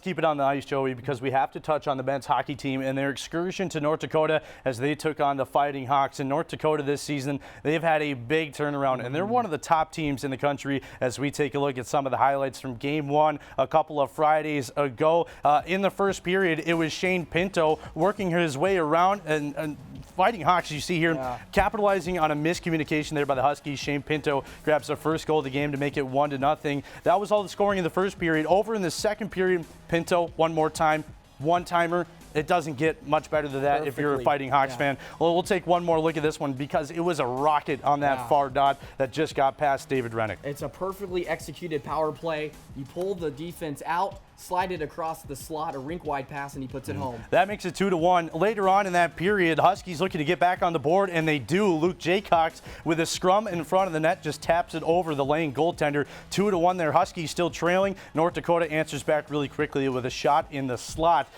keep it on the ice, Joey, because we have to touch on the men's hockey team and their excursion to North Dakota as they took on the Fighting Hawks. In North Dakota this season, they've had a big turnaround, and they're one of the top teams in the country as we take a look at some of the highlights from Game 1 a couple of Fridays ago. In the first period, it was Shane Pinto working his way around, and Fighting Hawks, you see here, capitalizing on a miscommunication there by the Huskies. Shane Pinto grabs the first goal of the game to make it 1-0. That was all the scoring in the first period. Over in the second period, Pinto, one more time, one-timer. It doesn't get much better than that if you're a Fighting Hawks fan. Well, we'll take one more look at this one because it was a rocket on that far dot that just got past David Rennick. It's a perfectly executed power play. You pull the defense out, slide it across the slot, a rink-wide pass, and he puts it home. That makes it 2-1. Later on in that period, Huskies looking to get back on the board, and they do. Luke Jaycox with a scrum in front of the net just taps it over the lane goaltender. 2-1 there. Huskies still trailing. North Dakota answers back really quickly with a shot in the slot.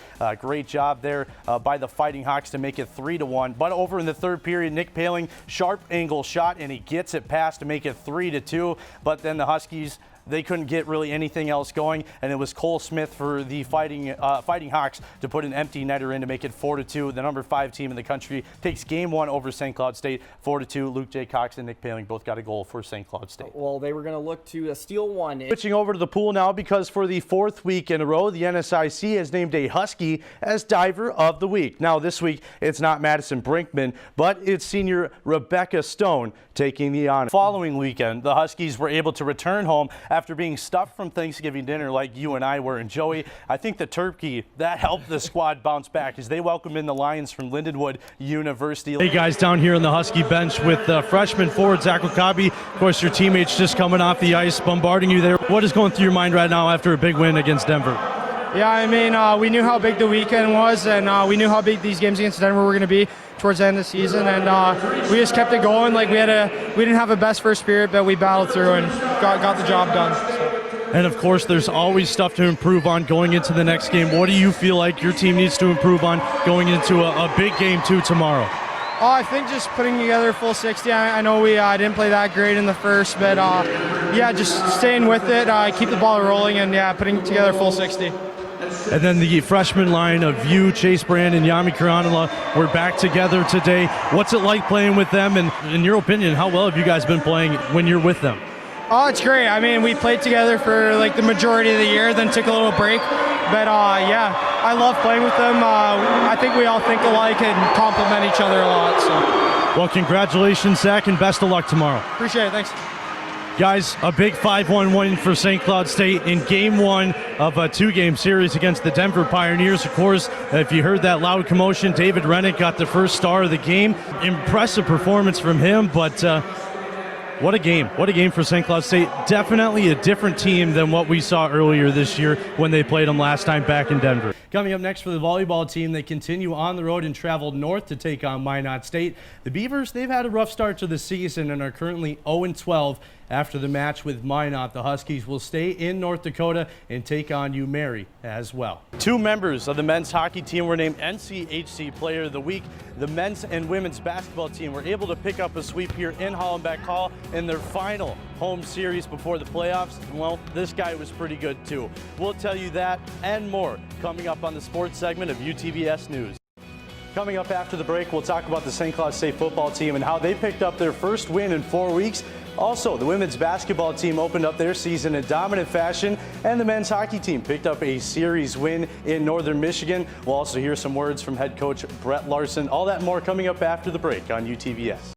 Great job there by the Fighting Hawks to make it 3-1. But over in the third period, Nick Paling, sharp angle shot, and he gets it past to make it 3-2. But then the Huskies, they couldn't get really anything else going, and it was Cole Smith for the Fighting Hawks to put an empty netter in to make it 4-2. The number 5 team in the country takes Game 1 over St. Cloud State, 4-2. Luke Jaycox and Nick Paling both got a goal for St. Cloud State. Well, they were going to look to steal one. Switching over to the pool now, because for the 4th week in a row, the NSIC has named a Husky as Diver of the Week. Now, this week, it's not Madison Brinkman, but it's senior Rebecca Stone taking the honor. Following weekend, the Huskies were able to return home after being stuffed from Thanksgiving dinner like you and I were. And Joey, I think the turkey, that helped the squad bounce back as they welcomed in the Lions from Lindenwood University. Hey guys, down here on the Husky bench with freshman forward Zach Wakabi. Of course, your teammates just coming off the ice, bombarding you there. What is going through your mind right now after a big win against Denver? Yeah, I mean, we knew how big the weekend was, and we knew how big these games against Denver were going to be towards the end of the season, and we just kept it going. Like we didn't have a best first period, but we battled through and got the job done. So. And of course, there's always stuff to improve on going into the next game. What do you feel like your team needs to improve on going into a big game too tomorrow? Oh, I think just putting together full 60. I know we didn't play that great in the first, but yeah, just staying with it, keep the ball rolling, and yeah, putting together full 60. And then the freshman line of you, Chase Brand, and Yami Karanala were back together today. What's it like playing with them? And in your opinion, how well have you guys been playing when you're with them? Oh, it's great. I mean, we played together for like the majority of the year, then took a little break. But yeah, I love playing with them. I think we all think alike and complement each other a lot. So. Well, congratulations, Zach, and best of luck tomorrow. Appreciate it. Thanks. Guys, a big 5-1 win for St. Cloud State in Game 1 of a 2-game series against the Denver Pioneers. Of course, if you heard that loud commotion, David Rennick got the first star of the game. Impressive performance from him, but what a game. What a game for St. Cloud State. Definitely a different team than what we saw earlier this year when they played them last time back in Denver. Coming up next for the volleyball team, they continue on the road and travel north to take on Minot State. The Beavers, they've had a rough start to the season and are currently 0-12 after the match with Minot. The Huskies will stay in North Dakota and take on UMary as well. 2 members of the men's hockey team were named NCHC Player of the Week. The men's and women's basketball team were able to pick up a sweep here in Hollenbeck Hall in their final home series before the playoffs. Well, this guy was pretty good too. We'll tell you that and more coming up on the sports segment of UTVS News. Coming up after the break, we'll talk about the St. Cloud State football team and how they picked up their first win in 4 weeks. Also, the women's basketball team opened up their season in dominant fashion, and the men's hockey team picked up a series win in Northern Michigan. We'll also hear some words from head coach Brett Larson. All that and more coming up after the break on UTVS.